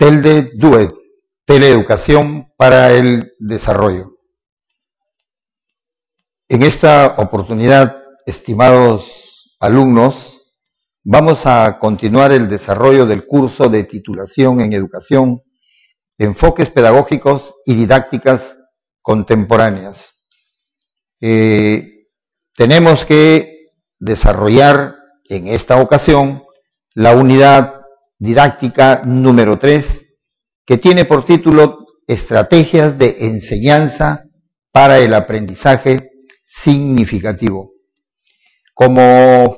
TELDE DUET, Teleeducación para el Desarrollo. En esta oportunidad, estimados alumnos, vamos a continuar el desarrollo del curso de titulación en educación, enfoques pedagógicos y didácticas contemporáneas. Tenemos que desarrollar en esta ocasión la unidad didáctica número 3, que tiene por título Estrategias de enseñanza para el aprendizaje significativo. Como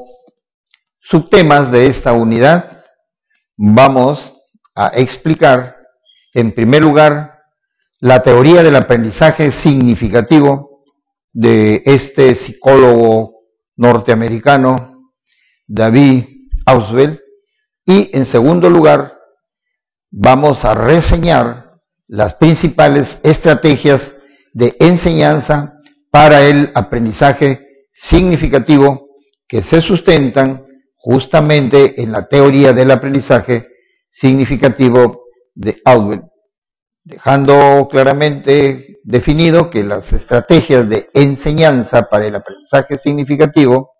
subtemas de esta unidad vamos a explicar, en primer lugar, la teoría del aprendizaje significativo de este psicólogo norteamericano, David Ausubel, y en segundo lugar, vamos a reseñar las principales estrategias de enseñanza para el aprendizaje significativo que se sustentan justamente en la teoría del aprendizaje significativo de Ausubel, dejando claramente definido que las estrategias de enseñanza para el aprendizaje significativo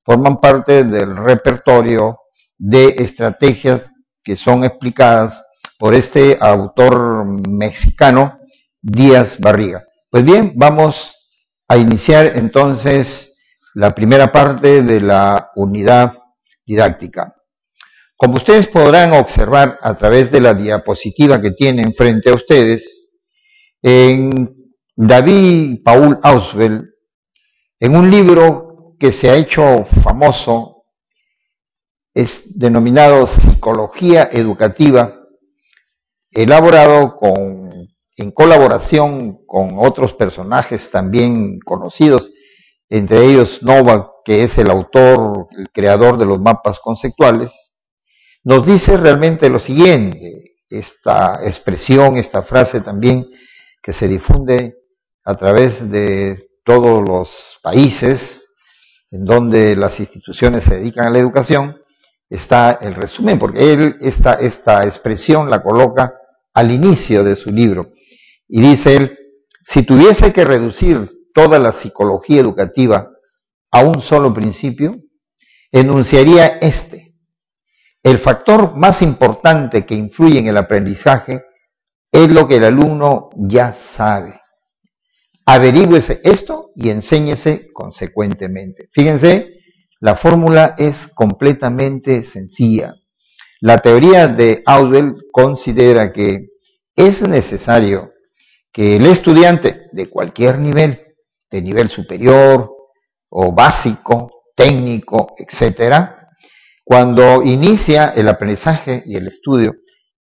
forman parte del repertorio de estrategias que son explicadas por este autor mexicano, Díaz Barriga. Pues bien, vamos a iniciar entonces la primera parte de la unidad didáctica. Como ustedes podrán observar a través de la diapositiva que tienen frente a ustedes, en David Paul Ausubel, en un libro que se ha hecho famoso, es denominado Psicología Educativa, elaborado en colaboración con otros personajes también conocidos, entre ellos Novak, que es el autor, el creador de los mapas conceptuales, nos dice realmente lo siguiente, esta expresión, esta frase también que se difunde a través de todos los países en donde las instituciones se dedican a la educación. Está el resumen, porque él esta expresión la coloca al inicio de su libro. Y dice él, si tuviese que reducir toda la psicología educativa a un solo principio, enunciaría este. El factor más importante que influye en el aprendizaje es lo que el alumno ya sabe. Averígüese esto y enséñese consecuentemente. Fíjense, la fórmula es completamente sencilla. La teoría de Ausubel considera que es necesario que el estudiante de cualquier nivel, de nivel superior o básico, técnico, etcétera, cuando inicia el aprendizaje y el estudio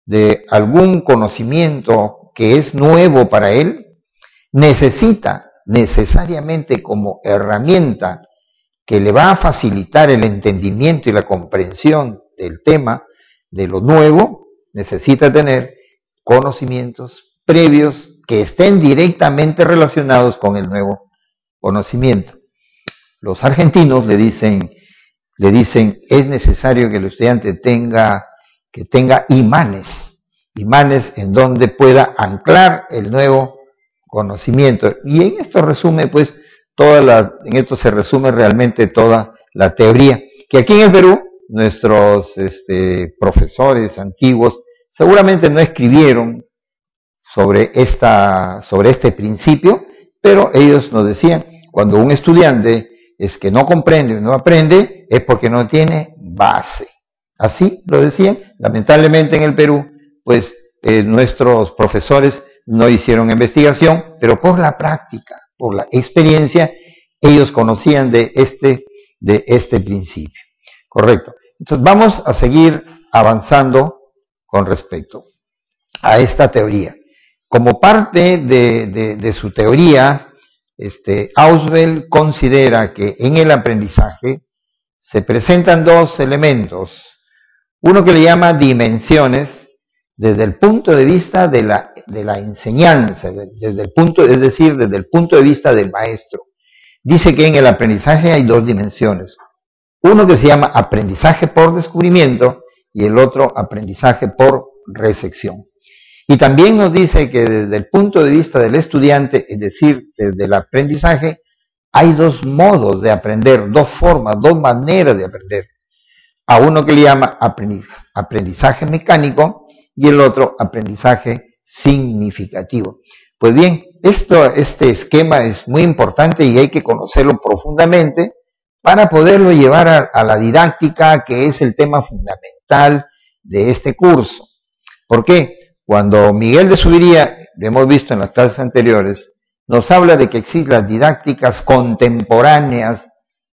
de algún conocimiento que es nuevo para él, necesita necesariamente como herramienta que le va a facilitar el entendimiento y la comprensión del tema, de lo nuevo, necesita tener conocimientos previos que estén directamente relacionados con el nuevo conocimiento. Los argentinos le dicen, es necesario que el estudiante tenga imanes en donde pueda anclar el nuevo conocimiento. Y en esto resume pues en esto se resume realmente toda la teoría, que aquí en el Perú nuestros profesores antiguos seguramente no escribieron sobre este principio, pero ellos nos decían, cuando un estudiante es que no comprende o no aprende, es porque no tiene base. Así lo decían. Lamentablemente en el Perú, pues nuestros profesores no hicieron investigación, pero por la práctica, por la experiencia, ellos conocían de este principio. Correcto. Entonces vamos a seguir avanzando con respecto a esta teoría. Como parte de su teoría, Ausubel considera que en el aprendizaje se presentan dos elementos. Uno que le llama dimensiones, desde el punto de vista de la enseñanza, desde el punto de vista del maestro. Dice que en el aprendizaje hay dos dimensiones. Uno que se llama aprendizaje por descubrimiento y el otro aprendizaje por recepción. Y también nos dice que desde el punto de vista del estudiante, es decir, desde el aprendizaje, hay dos modos de aprender, dos formas, dos maneras de aprender. A uno que le llama aprendizaje mecánico y el otro aprendizaje significativo. Pues bien, este esquema es muy importante y hay que conocerlo profundamente para poderlo llevar a la didáctica, que es el tema fundamental de este curso. ¿Por qué? Cuando Miguel de Zuviría, lo hemos visto en las clases anteriores, nos habla de que existen las didácticas contemporáneas,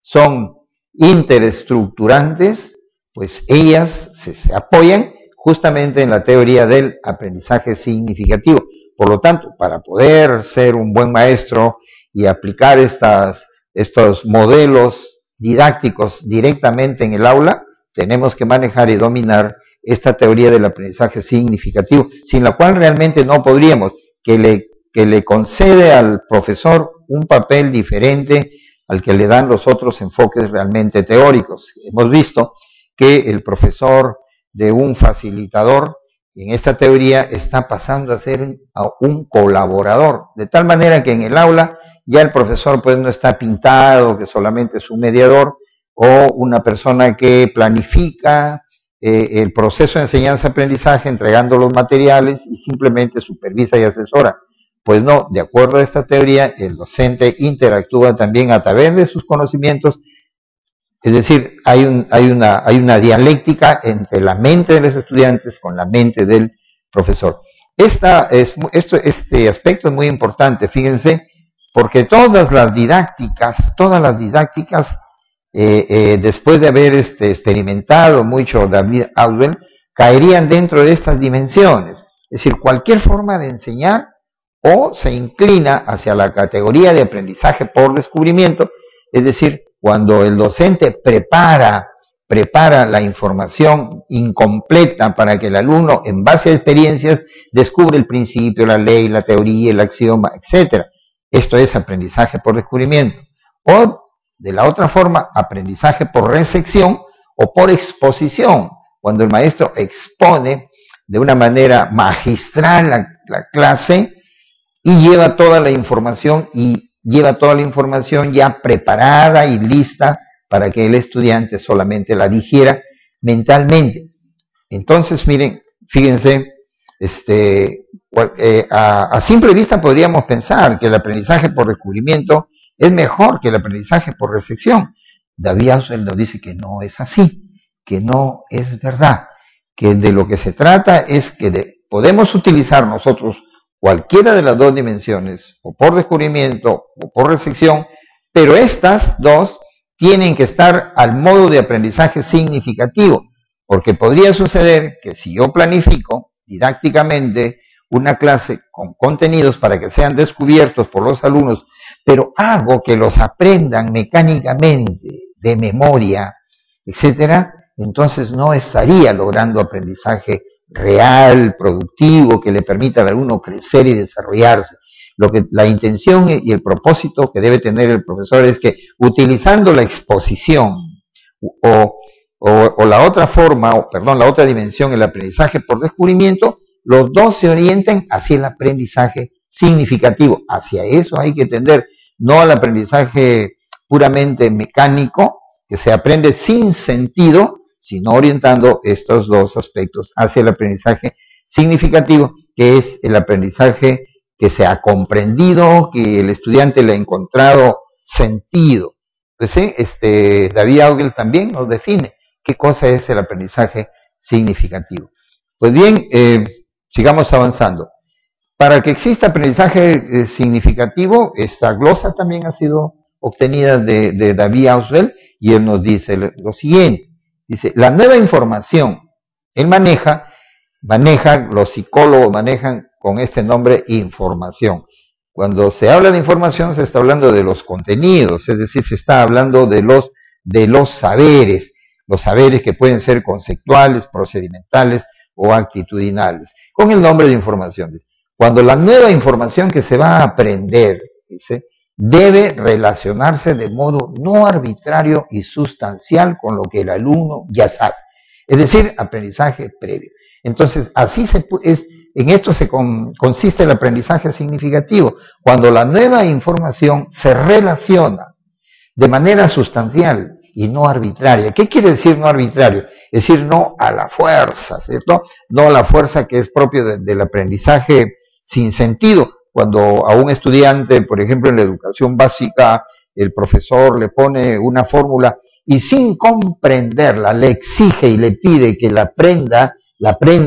son interesestructurantes, pues ellas se apoyan justamente en la teoría del aprendizaje significativo. Por lo tanto, para poder ser un buen maestro y aplicar estos modelos didácticos directamente en el aula, tenemos que manejar y dominar esta teoría del aprendizaje significativo, sin la cual realmente no podríamos, que le concede al profesor un papel diferente al que le dan los otros enfoques realmente teóricos. Hemos visto que el profesor de un facilitador en esta teoría está pasando a ser un colaborador, de tal manera que en el aula ya el profesor pues no está pintado, que solamente es un mediador o una persona que planifica el proceso de enseñanza-aprendizaje entregando los materiales y simplemente supervisa y asesora. Pues no, de acuerdo a esta teoría, el docente interactúa también a través de sus conocimientos, es decir, hay una dialéctica entre la mente de los estudiantes con la mente del profesor. Este aspecto es muy importante, fíjense, porque todas las didácticas, después de haber experimentado mucho David Ausubel, caerían dentro de estas dimensiones. Es decir, cualquier forma de enseñar o se inclina hacia la categoría de aprendizaje por descubrimiento, es decir, cuando el docente prepara la información incompleta para que el alumno, en base a experiencias, descubre el principio, la ley, la teoría, el axioma, etc. Esto es aprendizaje por descubrimiento. O, de la otra forma, aprendizaje por recepción o por exposición, cuando el maestro expone de una manera magistral la clase y lleva toda la información ya preparada y lista para que el estudiante solamente la digiera mentalmente. Entonces, miren, fíjense, a simple vista podríamos pensar que el aprendizaje por descubrimiento es mejor que el aprendizaje por recepción. David Ausubel nos dice que no es así, que no es verdad, que de lo que se trata es que podemos utilizar nosotros cualquiera de las dos dimensiones, o por descubrimiento o por recepción, pero estas dos tienen que estar al modo de aprendizaje significativo, porque podría suceder que si yo planifico didácticamente una clase con contenidos para que sean descubiertos por los alumnos, pero hago que los aprendan mecánicamente, de memoria, etcétera, entonces no estaría logrando aprendizaje real, productivo, que le permita al alumno crecer y desarrollarse. La intención y el propósito que debe tener el profesor es que, utilizando la exposición o la otra forma, la otra dimensión, el aprendizaje por descubrimiento, los dos se orienten hacia el aprendizaje significativo. Hacia eso hay que tender, no al aprendizaje puramente mecánico, que se aprende sin sentido, sino orientando estos dos aspectos hacia el aprendizaje significativo, que es el aprendizaje que se ha comprendido, que el estudiante le ha encontrado sentido. Entonces, David Ausubel también nos define qué cosa es el aprendizaje significativo. Pues bien, sigamos avanzando. Para que exista aprendizaje significativo, esta glosa también ha sido obtenida de David Ausubel, y él nos dice lo siguiente. Dice, la nueva información, él los psicólogos manejan con este nombre información. Cuando se habla de información se está hablando de los contenidos, es decir, se está hablando de los saberes que pueden ser conceptuales, procedimentales o actitudinales, con el nombre de información. Cuando la nueva información que se va a aprender, dice, debe relacionarse de modo no arbitrario y sustancial con lo que el alumno ya sabe. Es decir, aprendizaje previo. Entonces, en esto consiste el aprendizaje significativo, cuando la nueva información se relaciona de manera sustancial y no arbitraria. ¿Qué quiere decir no arbitrario? Es decir, no a la fuerza, ¿cierto? No a la fuerza que es propio del aprendizaje sin sentido. Cuando a un estudiante, por ejemplo, en la educación básica, el profesor le pone una fórmula y sin comprenderla le exige y le pide que la aprenda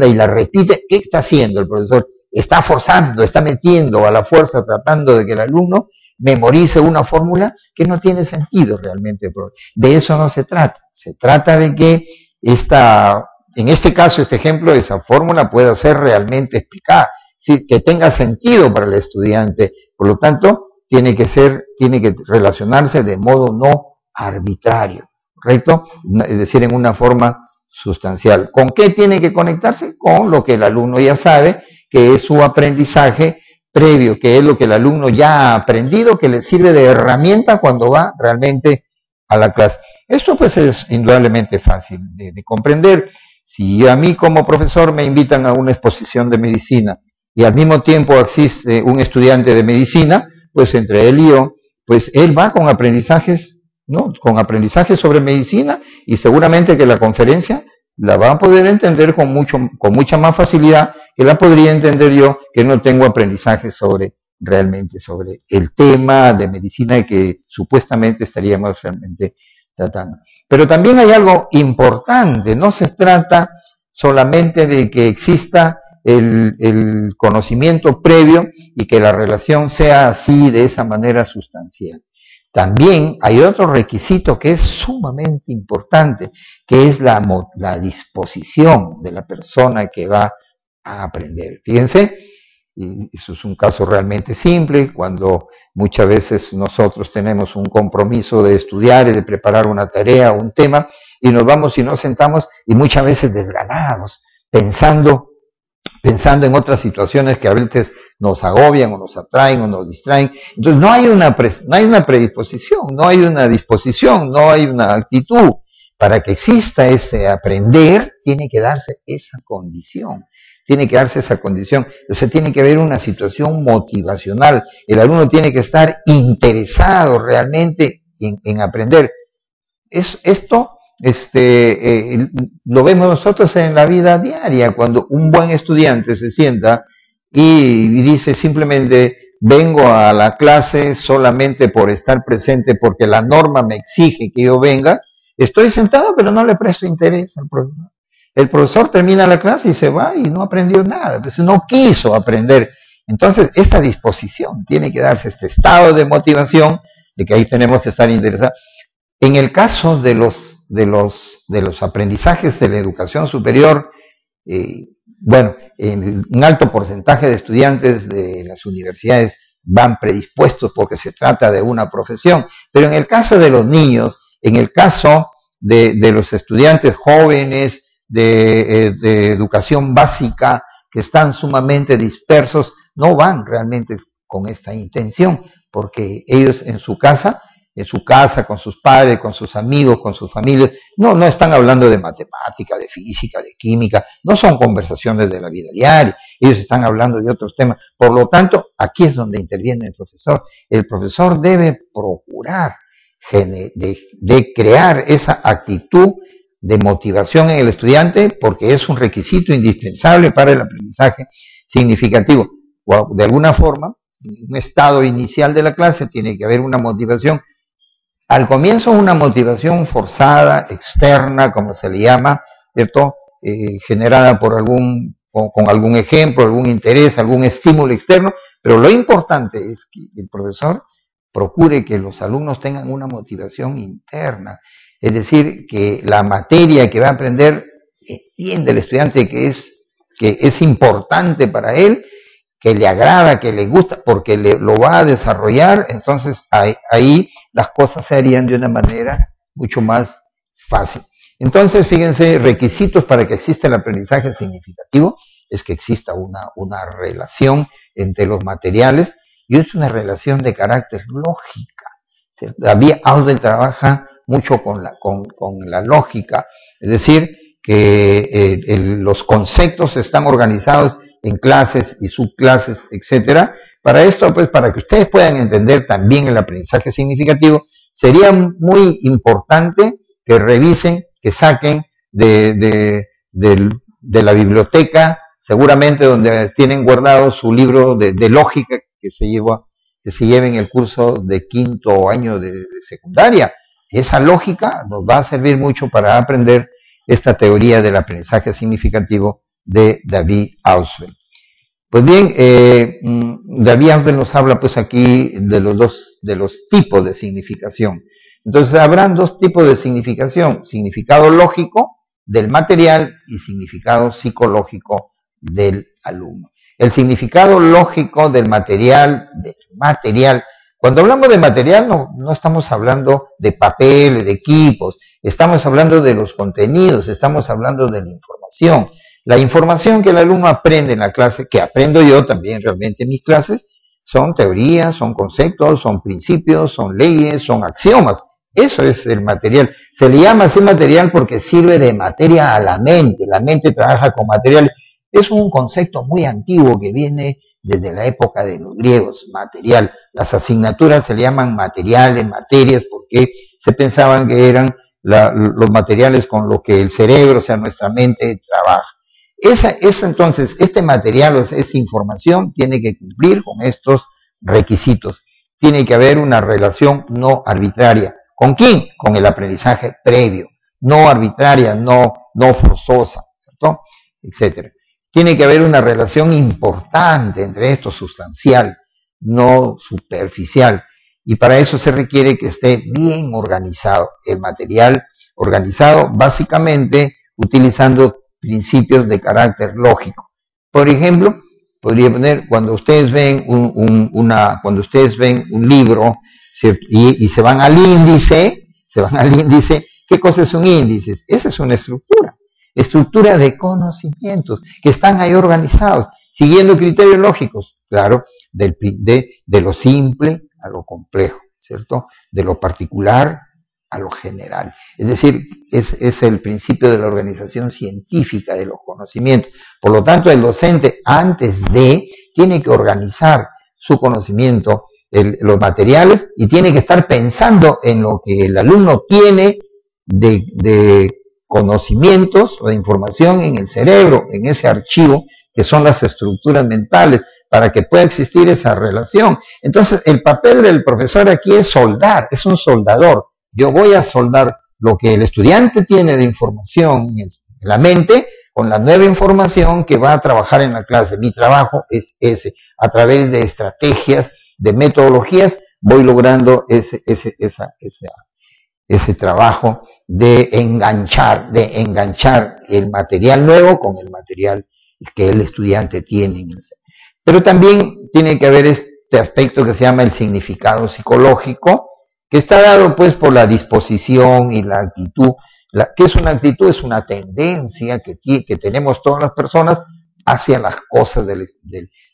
y la repite, ¿qué está haciendo el profesor? Está forzando, está metiendo a la fuerza, tratando de que el alumno memorice una fórmula que no tiene sentido realmente. De eso no se trata. Se trata de que en este caso, este ejemplo, esa fórmula pueda ser realmente explicada, ¿sí? Que tenga sentido para el estudiante. Por lo tanto, tiene que relacionarse de modo no arbitrario, ¿correcto? Es decir, en una forma sustancial. ¿Con qué tiene que conectarse? Con lo que el alumno ya sabe, que es su aprendizaje previo, que es lo que el alumno ya ha aprendido, que le sirve de herramienta cuando va realmente a la clase. Esto pues es indudablemente fácil de comprender. Si a mí como profesor me invitan a una exposición de medicina y al mismo tiempo existe un estudiante de medicina, pues entre él y yo, pues él va con aprendizajes, ¿no? Con aprendizajes sobre medicina, y seguramente que la conferencia la va a poder entender con mucha más facilidad que la podría entender yo, que no tengo aprendizaje realmente sobre el tema de medicina que supuestamente estaríamos realmente tratando. Pero también hay algo importante, no se trata solamente de que exista el conocimiento previo y que la relación sea así, de esa manera sustancial. También hay otro requisito que es sumamente importante, que es la disposición de la persona que va a aprender. Fíjense, y eso es un caso realmente simple, cuando muchas veces nosotros tenemos un compromiso de estudiar y de preparar una tarea o un tema, y nos vamos y nos sentamos, y muchas veces desganados, pensando en otras situaciones que a veces nos agobian o nos atraen o nos distraen. Entonces no hay una predisposición, no hay una disposición, no hay una actitud. Para que exista ese aprender, tiene que darse esa condición. Tiene que darse esa condición. O sea, tiene que haber una situación motivacional. El alumno tiene que estar interesado realmente en aprender. Esto lo vemos nosotros en la vida diaria, cuando un buen estudiante se sienta y dice simplemente: vengo a la clase solamente por estar presente, porque la norma me exige que yo venga, estoy sentado pero no le presto interés al profesor. El profesor termina la clase y se va y no aprendió nada, pues no quiso aprender. Entonces, esta disposición tiene que darse, este estado de motivación, de que ahí tenemos que estar interesados. En el caso de los aprendizajes de la educación superior, un alto porcentaje de estudiantes de las universidades van predispuestos porque se trata de una profesión, pero en el caso de los niños, en el caso de los estudiantes jóvenes de educación básica que están sumamente dispersos, no van realmente con esta intención, porque ellos en su casa, con sus padres, con sus amigos, con sus familias, no están hablando de matemática, de física, de química, no son conversaciones de la vida diaria, ellos están hablando de otros temas. Por lo tanto, aquí es donde interviene el profesor. El profesor debe procurar de crear esa actitud de motivación en el estudiante, porque es un requisito indispensable para el aprendizaje significativo. De alguna forma, en un estado inicial de la clase tiene que haber una motivación. Al comienzo una motivación forzada, externa, como se le llama, ¿cierto? Generada con algún ejemplo, algún interés, algún estímulo externo, pero lo importante es que el profesor procure que los alumnos tengan una motivación interna, es decir, que la materia que va a aprender entiende el estudiante que es importante para él, que le agrada, que le gusta, porque lo va a desarrollar. Entonces ahí las cosas se harían de una manera mucho más fácil. Entonces, fíjense, requisitos para que exista el aprendizaje significativo es que exista una relación entre los materiales, y es una relación de carácter lógica. David Alden trabaja mucho con la lógica, es decir, que los conceptos están organizados en clases y subclases, etcétera. Para esto, pues, para que ustedes puedan entender también el aprendizaje significativo, sería muy importante que revisen, que saquen de la biblioteca, seguramente donde tienen guardado su libro de lógica que se lleva en el curso de quinto año de secundaria. Esa lógica nos va a servir mucho para aprender esta teoría del aprendizaje significativo de David Ausubel. Pues bien, David Ausubel nos habla pues aquí de los tipos de significación. Entonces habrán dos tipos de significación: significado lógico del material y significado psicológico del alumno. El significado lógico del material, cuando hablamos de material no estamos hablando de papel, de equipos, estamos hablando de los contenidos, estamos hablando de la información. La información que el alumno aprende en la clase, que aprendo yo también realmente en mis clases, son teorías, son conceptos, son principios, son leyes, son axiomas. Eso es el material. Se le llama así material porque sirve de materia a la mente. La mente trabaja con material. Es un concepto muy antiguo que viene desde la época de los griegos, material. Las asignaturas se le llaman materiales, materias, porque se pensaban que eran los materiales con los que el cerebro, o sea, nuestra mente, trabaja. Entonces, este material, o sea, esta información, tiene que cumplir con estos requisitos. Tiene que haber una relación no arbitraria. ¿Con quién? Con el aprendizaje previo. No arbitraria, no forzosa, ¿cierto? Etcétera. Tiene que haber una relación importante entre esto, sustancial, no superficial. Y para eso se requiere que esté bien organizado. El material organizado básicamente utilizando principios de carácter lógico. Por ejemplo, podría poner, cuando ustedes ven un libro, ¿cierto? Y se van al índice, ¿qué cosa es un índice? Esa es una estructura de conocimientos que están ahí organizados, siguiendo criterios lógicos, claro, de lo simple a lo complejo, ¿cierto? De lo particular a lo general. Es decir, es el principio de la organización científica de los conocimientos. Por lo tanto, el docente, tiene que organizar su conocimiento, los materiales, y tiene que estar pensando en lo que el alumno tiene de conocimientos o de información en el cerebro, en ese archivo, que son las estructuras mentales, para que pueda existir esa relación. Entonces, el papel del profesor aquí es soldar, es un soldador. Yo voy a soldar lo que el estudiante tiene de información en la mente con la nueva información que va a trabajar en la clase. Mi trabajo es ese. A través de estrategias, de metodologías, voy logrando ese trabajo de enganchar el material nuevo con el material que el estudiante tiene. Pero también tiene que haber este aspecto que se llama el significado psicológico, que está dado pues por la disposición y la actitud. ¿Qué es una actitud? Es una tendencia que tenemos todas las personas hacia las cosas del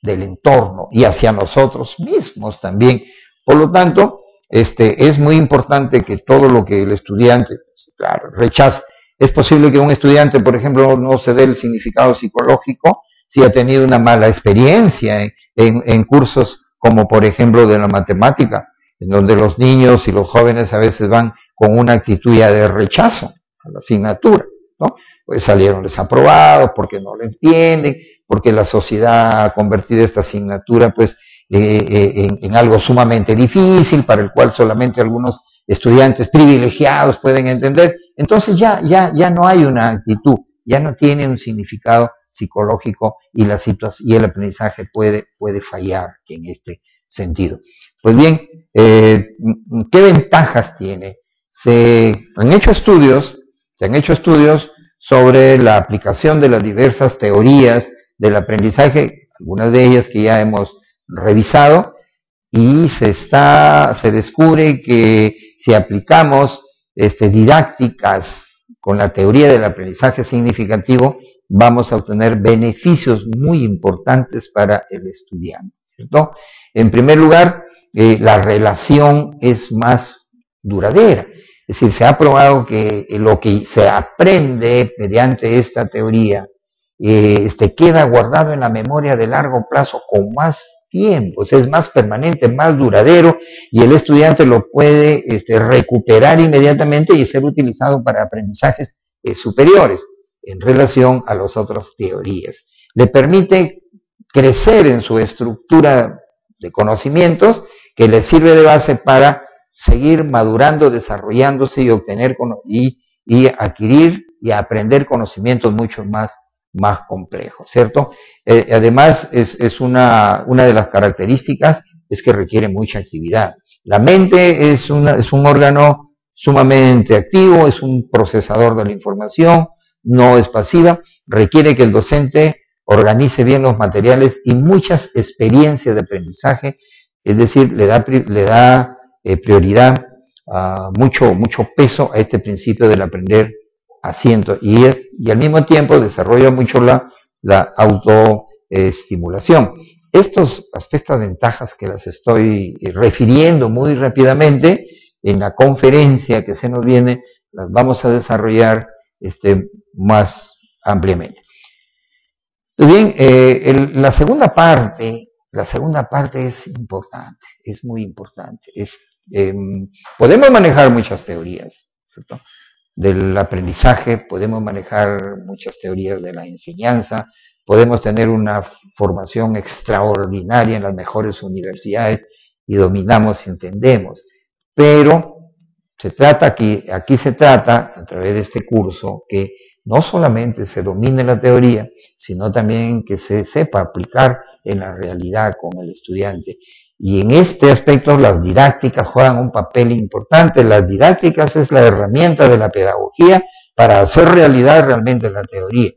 entorno y hacia nosotros mismos también. Por lo tanto, es muy importante que todo lo que el estudiante, claro, rechaza. Es posible que un estudiante, por ejemplo, no se dé el significado psicológico si ha tenido una mala experiencia en cursos como, por ejemplo, de la matemática, en donde los niños y los jóvenes a veces van con una actitud ya de rechazo a la asignatura, ¿no? Pues salieron desaprobados porque no lo entienden, porque la sociedad ha convertido esta asignatura pues en algo sumamente difícil, para el cual solamente algunos estudiantes privilegiados pueden entender. Entonces ya no hay una actitud, ya no tiene un significado psicológico y el aprendizaje puede fallar en este sentido. Pues bien, ¿qué ventajas tiene? Se han hecho estudios sobre la aplicación de las diversas teorías del aprendizaje, algunas de ellas que ya hemos revisado, y se descubre que si aplicamos didácticas con la teoría del aprendizaje significativo, vamos a obtener beneficios muy importantes para el estudiante, ¿cierto? En primer lugar, la relación es más duradera. Es decir, se ha probado que lo que se aprende mediante esta teoría queda guardado en la memoria de largo plazo con más tiempo, es más permanente, más duradero, y el estudiante lo puede recuperar inmediatamente y ser utilizado para aprendizajes superiores en relación a las otras teorías. Le permite crecer en su estructura de conocimientos que le sirve de base para seguir madurando, desarrollándose y obtener y adquirir y aprender conocimientos mucho más complejos, ¿cierto? Además, es una de las características es que requiere mucha actividad. La mente es un órgano sumamente activo, es un procesador de la información, no es pasiva, requiere que el docente organice bien los materiales y muchas experiencias de aprendizaje, es decir, le da prioridad, mucho peso a este principio del aprender haciendo, y al mismo tiempo desarrolla mucho la autoestimulación. Estas ventajas que las estoy refiriendo muy rápidamente en la conferencia que se nos viene, las vamos a desarrollar más ampliamente. Bien, la segunda parte es importante, es muy importante. Podemos manejar muchas teorías, ¿cierto?, del aprendizaje, podemos manejar muchas teorías de la enseñanza, podemos tener una formación extraordinaria en las mejores universidades y dominamos y entendemos, pero aquí se trata, a través de este curso, que no solamente se domine la teoría, sino también que se sepa aplicar en la realidad con el estudiante. Y en este aspecto las didácticas juegan un papel importante. Las didácticas es la herramienta de la pedagogía para hacer realidad realmente la teoría.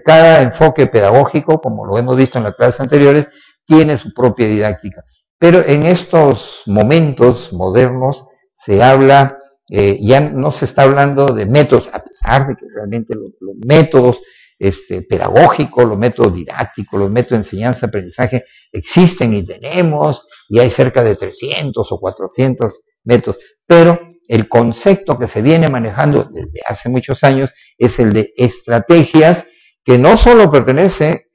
Cada enfoque pedagógico, como lo hemos visto en las clases anteriores, tiene su propia didáctica. Pero en estos momentos modernos se habla, ya no se está hablando de métodos, a pesar de que realmente los métodos pedagógicos, los métodos didácticos, los métodos de enseñanza, aprendizaje existen y tenemos, y hay cerca de 300 o 400 métodos, pero el concepto que se viene manejando desde hace muchos años es el de estrategias, que no solo pertenece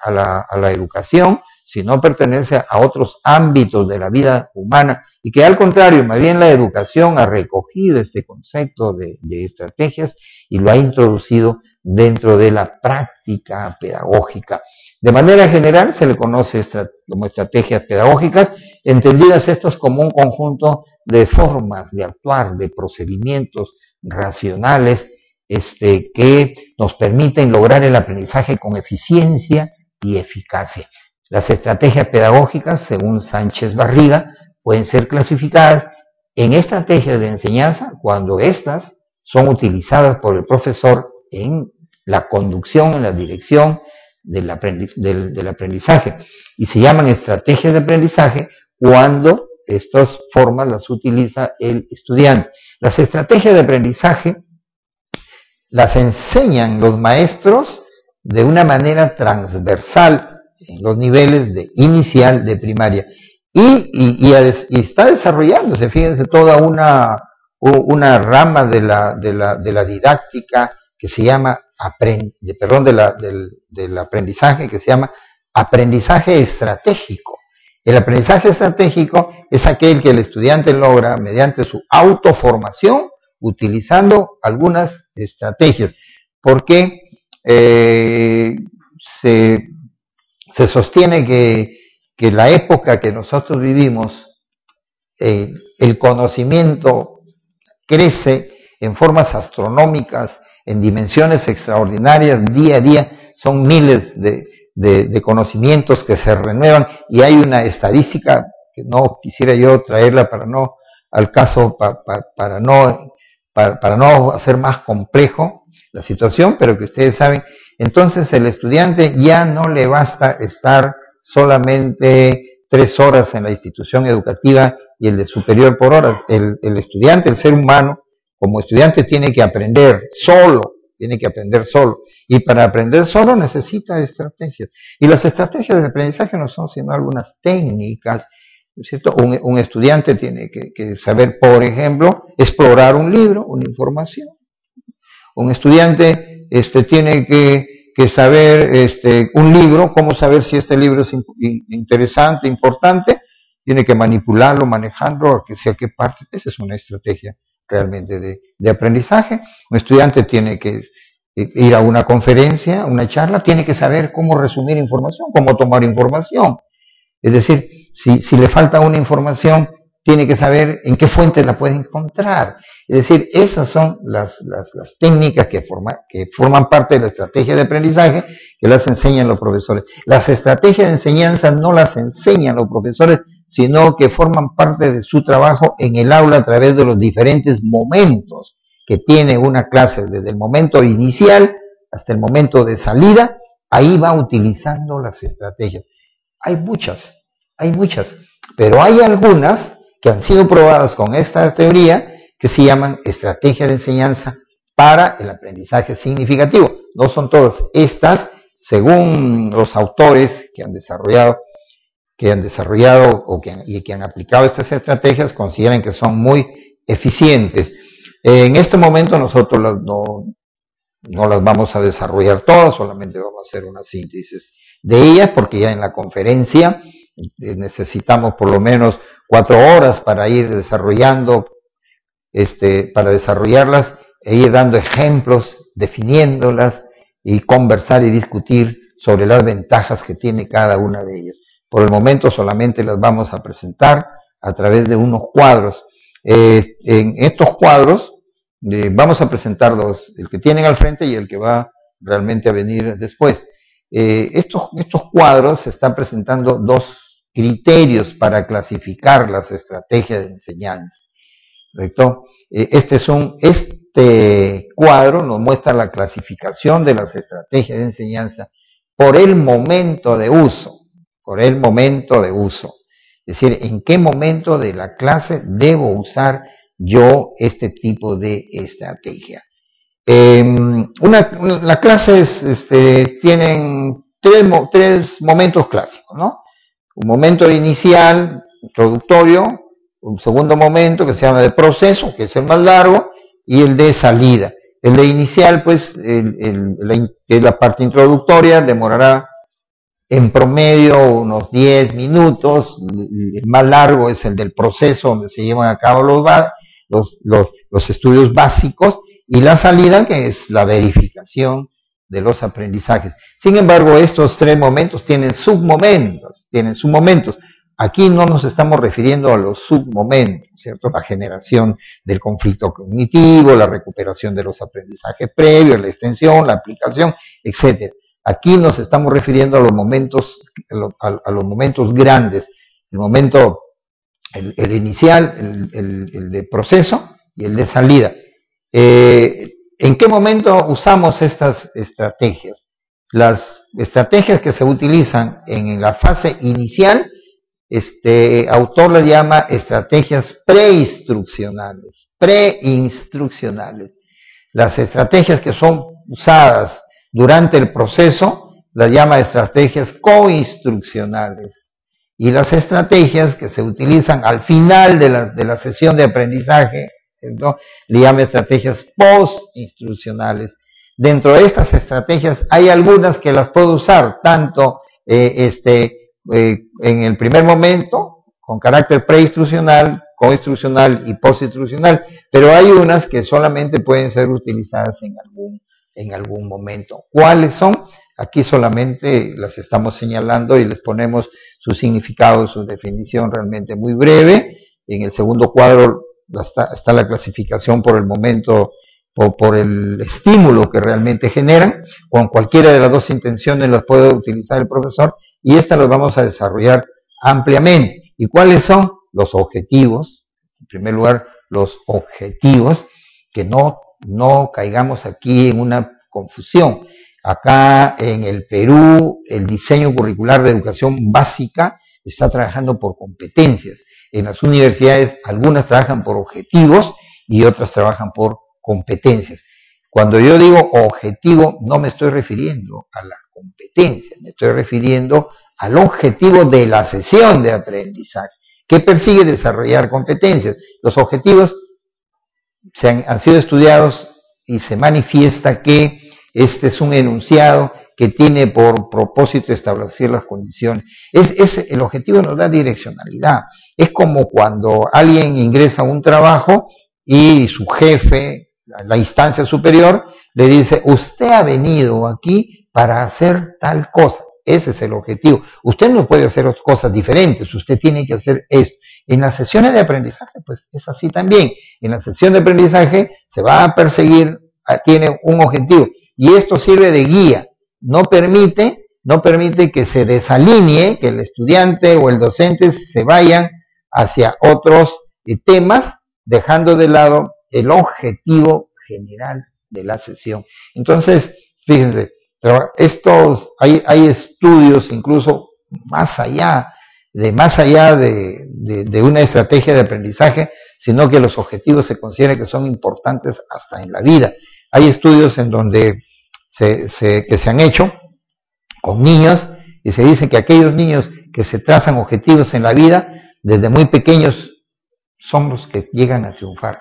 a la educación, sino pertenece a otros ámbitos de la vida humana, y que al contrario, más bien la educación ha recogido este concepto de estrategias y lo ha introducido dentro de la práctica pedagógica. De manera general se le conoce como estrategias pedagógicas, entendidas estas como un conjunto de formas de actuar, de procedimientos racionales, que nos permiten lograr el aprendizaje con eficiencia y eficacia. Las estrategias pedagógicas, según Sánchez Barriga, pueden ser clasificadas en estrategias de enseñanza cuando estas son utilizadas por el profesor en la conducción, en la dirección del aprendizaje. Y se llaman estrategias de aprendizaje cuando estas formas las utiliza el estudiante. Las estrategias de aprendizaje las enseñan los maestros de una manera transversal en los niveles de inicial, de primaria. Y está desarrollándose, fíjense, toda una rama de la didáctica que se llama del aprendizaje, que se llama aprendizaje estratégico. El aprendizaje estratégico es aquel que el estudiante logra mediante su autoformación utilizando algunas estrategias, porque se sostiene que la época que nosotros vivimos, el conocimiento crece en formas astronómicas, en dimensiones extraordinarias, día a día, son miles de conocimientos que se renuevan, y hay una estadística que no quisiera yo traerla para no al caso, para no hacer más complejo la situación, pero que ustedes saben. Entonces el estudiante ya no le basta estar solamente 3 horas en la institución educativa y el de superior por horas. El estudiante, el ser humano, como estudiante tiene que aprender solo, y para aprender solo necesita estrategias. Y las estrategias de aprendizaje no son sino algunas técnicas ¿no es cierto? Un estudiante tiene que saber, por ejemplo, explorar un libro, una información. Un estudiante tiene que saber un libro, cómo saber si este libro es interesante, importante, tiene que manipularlo, manejarlo, que sea qué parte. Esa es una estrategia realmente de aprendizaje. Un estudiante tiene que ir a una conferencia, una charla, tiene que saber cómo resumir información, cómo tomar información. Es decir, si le falta una información, tiene que saber en qué fuente la puede encontrar. Es decir, esas son las técnicas que forman parte de la estrategia de aprendizaje que las enseñan los profesores. Las estrategias de enseñanza no las enseñan los profesores, sino que forman parte de su trabajo en el aula a través de los diferentes momentos que tiene una clase, desde el momento inicial hasta el momento de salida. Ahí va utilizando las estrategias. Hay muchas, pero hay algunas que han sido probadas con esta teoría que se llaman estrategias de enseñanza para el aprendizaje significativo. No son todas. Estas, según los autores que han desarrollado y que han aplicado estas estrategias, consideran que son muy eficientes. En este momento nosotros no las vamos a desarrollar todas, solamente vamos a hacer una síntesis de ellas, porque ya en la conferencia necesitamos por lo menos 4 horas para ir desarrollando, para desarrollarlas e ir dando ejemplos, definiéndolas y conversar y discutir sobre las ventajas que tiene cada una de ellas. Por el momento solamente las vamos a presentar a través de unos cuadros. En estos cuadros vamos a presentar dos, el que tienen al frente y el que va realmente a venir después. Estos cuadros se están presentando dos criterios para clasificar las estrategias de enseñanza, ¿correcto? Este cuadro nos muestra la clasificación de las estrategias de enseñanza por el momento de uso, es decir, en qué momento de la clase debo usar yo este tipo de estrategia. Las clases tienen tres momentos clásicos, ¿no? Un momento inicial, introductorio, un segundo momento que se llama de proceso, que es el más largo, y el de salida. El de inicial, pues, es la parte introductoria, demorará en promedio unos 10 minutos, el más largo es el del proceso, donde se llevan a cabo los estudios básicos, y la salida, que es la verificación de los aprendizajes. Sin embargo, estos tres momentos tienen submomentos. Aquí no nos estamos refiriendo a los submomentos, ¿cierto? La generación del conflicto cognitivo, la recuperación de los aprendizajes previos, la extensión, la aplicación, etc. Aquí nos estamos refiriendo a los momentos, a los momentos grandes, el inicial, el de proceso y el de salida. ¿En qué momento usamos estas estrategias? Las estrategias que se utilizan en la fase inicial, autor las llama estrategias preinstruccionales. Las estrategias que son usadas durante el proceso las llama estrategias coinstruccionales. Y las estrategias que se utilizan al final de la sesión de aprendizaje, ¿no?, le llama estrategias postinstruccionales. Dentro de estas estrategias hay algunas que las puedo usar tanto en el primer momento, con carácter preinstruccional, coinstruccional y postinstruccional, pero hay unas que solamente pueden ser utilizadas en algún momento. ¿Cuáles son? Aquí solamente las estamos señalando y les ponemos su significado, su definición realmente muy breve. En el segundo cuadro está la clasificación por el momento o por el estímulo que realmente generan. Con cualquiera de las dos intenciones las puede utilizar el profesor, y estas las vamos a desarrollar ampliamente. ¿Y cuáles son? Los objetivos. En primer lugar, los objetivos, que no caigamos aquí en una confusión. Acá en el Perú, el diseño curricular de educación básica está trabajando por competencias. En las universidades, algunas trabajan por objetivos y otras trabajan por competencias. Cuando yo digo objetivo, no me estoy refiriendo a las competencias, me estoy refiriendo al objetivo de la sesión de aprendizaje. ¿Qué persigue? Desarrollar competencias. Los objetivos han sido estudiados y se manifiesta que este es un enunciado que tiene por propósito establecer las condiciones. El objetivo nos da direccionalidad. Es como cuando alguien ingresa a un trabajo y su jefe, la instancia superior, le dice, usted ha venido aquí para hacer tal cosa. Ese es el objetivo. Usted no puede hacer cosas diferentes, usted tiene que hacer esto. En las sesiones de aprendizaje, pues es así también. En la sesión de aprendizaje se va a perseguir, tiene un objetivo. Y esto sirve de guía. No permite que se desalinee, que el estudiante o el docente se vayan hacia otros temas, dejando de lado el objetivo general de la sesión. Entonces, fíjense, hay estudios incluso más allá de una estrategia de aprendizaje, sino que los objetivos se consideran que son importantes hasta en la vida. Hay estudios en donde que se han hecho con niños y se dice que aquellos niños que se trazan objetivos en la vida, desde muy pequeños, son los que llegan a triunfar.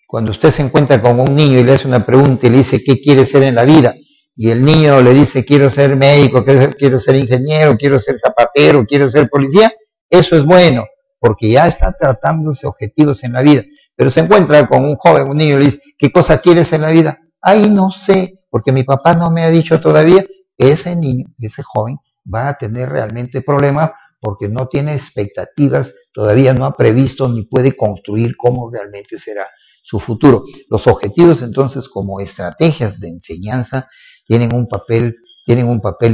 Cuando usted se encuentra con un niño y le hace una pregunta y le dice ¿qué quiere ser en la vida? Y el niño le dice quiero ser médico, quiero ser ingeniero, quiero ser zapatero, quiero ser policía, eso es bueno, porque ya está tratándose objetivos en la vida. Pero se encuentra con un joven, un niño, y le dice ¿qué cosa quieres en la vida? Ay, no sé, porque mi papá no me ha dicho todavía. Ese niño, ese joven, va a tener realmente problemas porque no tiene expectativas, todavía no ha previsto ni puede construir cómo realmente será su futuro. Los objetivos, entonces, como estrategias de enseñanza, tienen un papel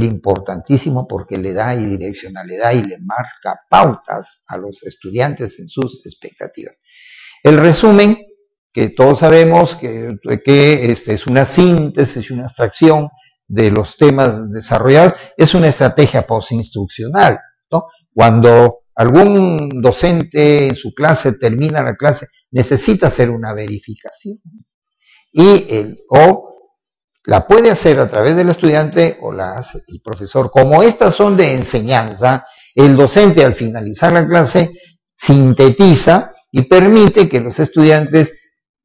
importantísimo porque le da direccionalidad y le marca pautas a los estudiantes en sus expectativas. El resumen, que todos sabemos que es una síntesis, una abstracción de los temas desarrollados, es una estrategia postinstruccional, ¿no? Cuando algún docente en su clase termina la clase, necesita hacer una verificación o la puede hacer a través del estudiante o la hace el profesor. Como estas son de enseñanza, el docente al finalizar la clase sintetiza y permite que los estudiantes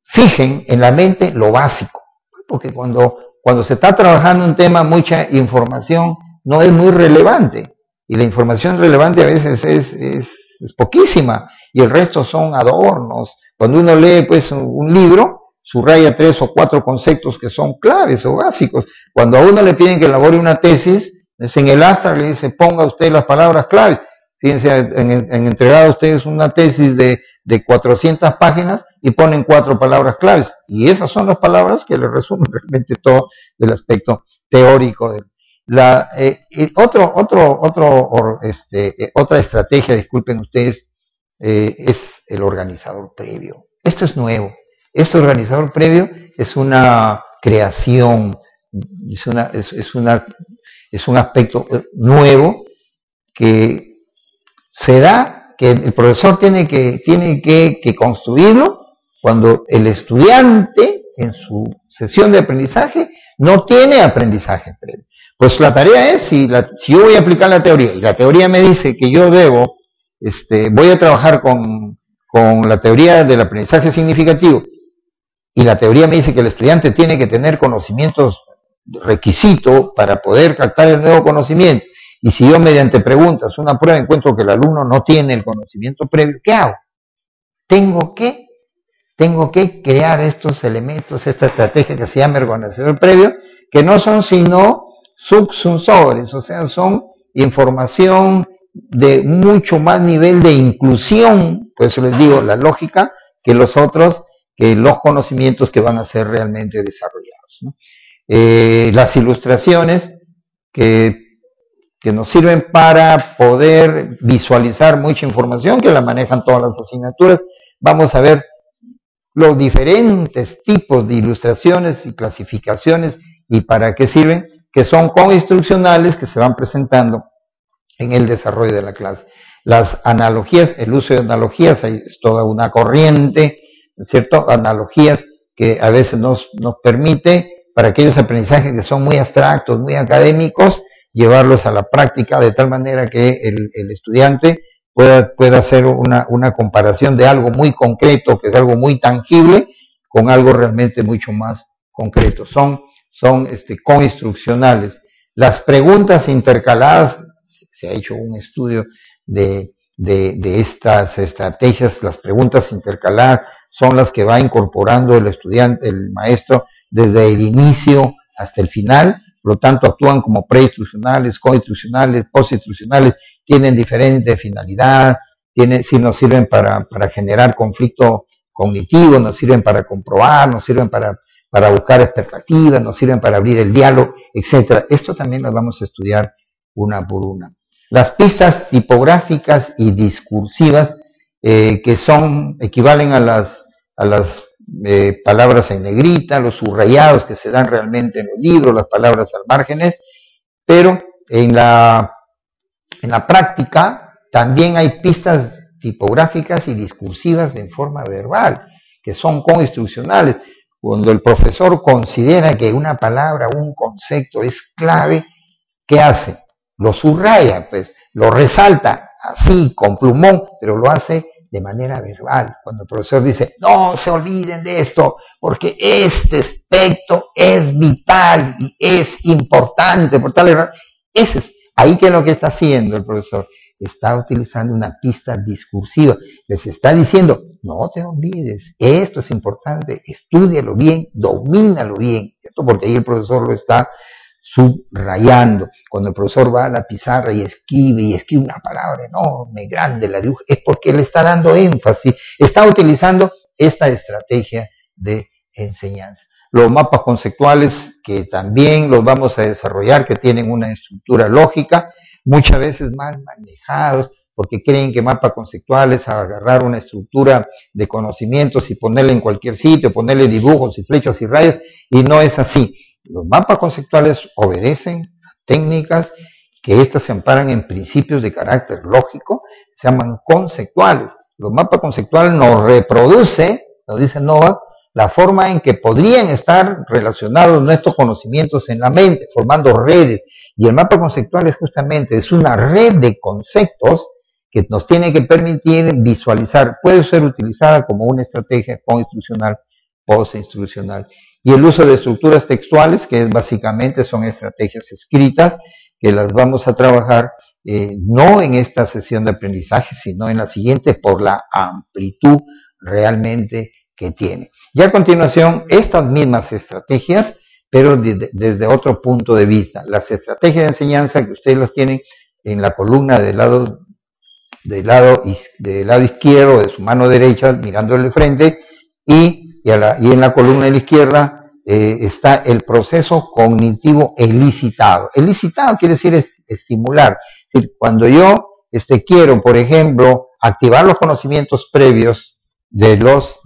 fijen en la mente lo básico, porque cuando se está trabajando un tema, mucha información no es muy relevante, y la información relevante a veces es poquísima, y el resto son adornos. Cuando uno lee pues un libro, subraya 3 o 4 conceptos que son claves o básicos. Cuando a uno le piden que elabore una tesis, en el astra le dice ponga usted las palabras claves. Fíjense, en entregar a ustedes una tesis de 400 páginas y ponen 4 palabras claves. Y esas son las palabras que le resumen realmente todo el aspecto teórico. Otra estrategia, disculpen ustedes, es el organizador previo. Esto es nuevo. Este organizador previo es una creación, es un aspecto nuevo que se da, que el profesor tiene que construirlo cuando el estudiante en su sesión de aprendizaje no tiene aprendizaje previo. Pues la tarea es, si yo voy a aplicar la teoría y la teoría me dice que yo voy a trabajar con la teoría del aprendizaje significativo y la teoría me dice que el estudiante tiene que tener conocimientos requisito para poder captar el nuevo conocimiento, y si yo mediante preguntas, una prueba, encuentro que el alumno no tiene el conocimiento previo, ¿qué hago? Tengo que crear estos elementos, esta estrategia que se llama organizador previo, que no son sino subsunsores, o sea, son información de mucho más nivel de inclusión, por eso les digo, la lógica, que los conocimientos que van a ser realmente desarrollados, ¿no? Las ilustraciones que nos sirven para poder visualizar mucha información, que la manejan todas las asignaturas. Vamos a ver los diferentes tipos de ilustraciones y clasificaciones y para qué sirven, que son coinstruccionales, que se van presentando en el desarrollo de la clase. Las analogías, el uso de analogías, es toda una corriente, ¿cierto? Analogías que a veces nos permite, para aquellos aprendizajes que son muy abstractos, muy académicos, llevarlos a la práctica de tal manera que el estudiante pueda hacer una comparación de algo muy concreto, que es algo muy tangible, con algo realmente mucho más concreto. Son coinstruccionales. Las preguntas intercaladas, se ha hecho un estudio de estas estrategias. Las preguntas intercaladas son las que va incorporando el estudiante, el maestro, desde el inicio hasta el final. Por lo tanto, actúan como preinstruccionales, coinstruccionales, postinstruccionales, tienen diferente finalidad, si nos sirven para generar conflicto cognitivo, nos sirven para comprobar, nos sirven para buscar expectativas, nos sirven para abrir el diálogo, etc. Esto también lo vamos a estudiar una por una. Las pistas tipográficas y discursivas, que equivalen a las palabras en negrita, los subrayados que se dan realmente en los libros, las palabras al márgenes, pero en la práctica también hay pistas tipográficas y discursivas en forma verbal, que son coinstruccionales. Cuando el profesor considera que una palabra o un concepto es clave, ¿qué hace? Lo subraya, pues, lo resalta así, con plumón, pero lo hace de manera verbal. Cuando el profesor dice, no se olviden de esto, porque este aspecto es vital y es importante, por tal razón. Ese es ahí que es lo que está haciendo el profesor. Está utilizando una pista discursiva. Les está diciendo, no te olvides, esto es importante, estúdialo bien, domínalo bien, ¿cierto? Porque ahí el profesor lo está subrayando. Cuando el profesor va a la pizarra y escribe una palabra enorme, grande, la dibuja, es porque le está dando énfasis, está utilizando esta estrategia de enseñanza. Los mapas conceptuales, que también los vamos a desarrollar, que tienen una estructura lógica, muchas veces mal manejados, porque creen que mapa conceptual es agarrar una estructura de conocimientos y ponerle en cualquier sitio, ponerle dibujos y flechas y rayas, y no es así. Los mapas conceptuales obedecen a técnicas que éstas se amparan en principios de carácter lógico, se llaman conceptuales. Los mapas conceptuales nos reproduce, nos dice Novak, la forma en que podrían estar relacionados nuestros conocimientos en la mente, formando redes. Y el mapa conceptual es justamente, es una red de conceptos que nos tiene que permitir visualizar. Puede ser utilizada como una estrategia coinstruccional, postinstruccional. Y el uso de estructuras textuales, que básicamente son estrategias escritas, que las vamos a trabajar no en esta sesión de aprendizaje, sino en la siguiente, por la amplitud realmente que tiene. Y a continuación, estas mismas estrategias, pero desde otro punto de vista. Las estrategias de enseñanza que ustedes las tienen en la columna del lado izquierdo de su mano derecha, mirándole frente, y en la columna de la izquierda está el proceso cognitivo elicitado. Elicitado quiere decir estimular. Es decir, cuando yo quiero, por ejemplo, activar los conocimientos previos de los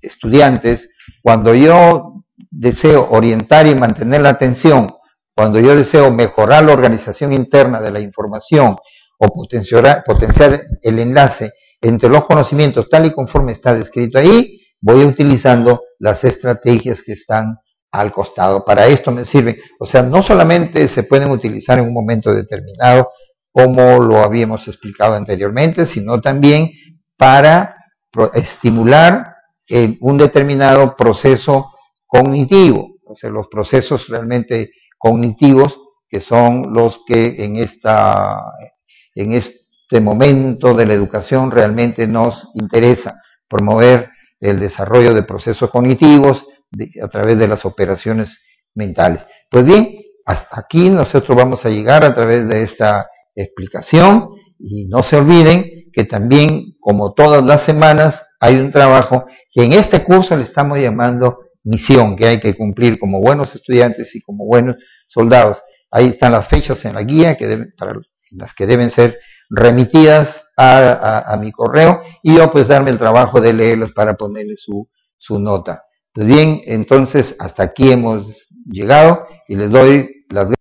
estudiantes, cuando yo deseo orientar y mantener la atención, cuando yo deseo mejorar la organización interna de la información o potenciar el enlace entre los conocimientos tal y conforme está descrito ahí, voy utilizando las estrategias que están al costado. Para esto me sirven, o sea, no solamente se pueden utilizar en un momento determinado, como lo habíamos explicado anteriormente, sino también para estimular un determinado proceso cognitivo. O sea, los procesos realmente cognitivos, que son los que en este momento de la educación realmente nos interesa, promover el desarrollo de procesos cognitivos a través de las operaciones mentales. Pues bien, hasta aquí nosotros vamos a llegar a través de esta explicación, y no se olviden que también, como todas las semanas, hay un trabajo que en este curso le estamos llamando misión, que hay que cumplir como buenos estudiantes y como buenos soldados. Ahí están las fechas en la guía las que deben ser remitidas a mi correo, y yo pues darme el trabajo de leerlas para ponerle su nota. Pues bien, entonces hasta aquí hemos llegado y les doy las gracias.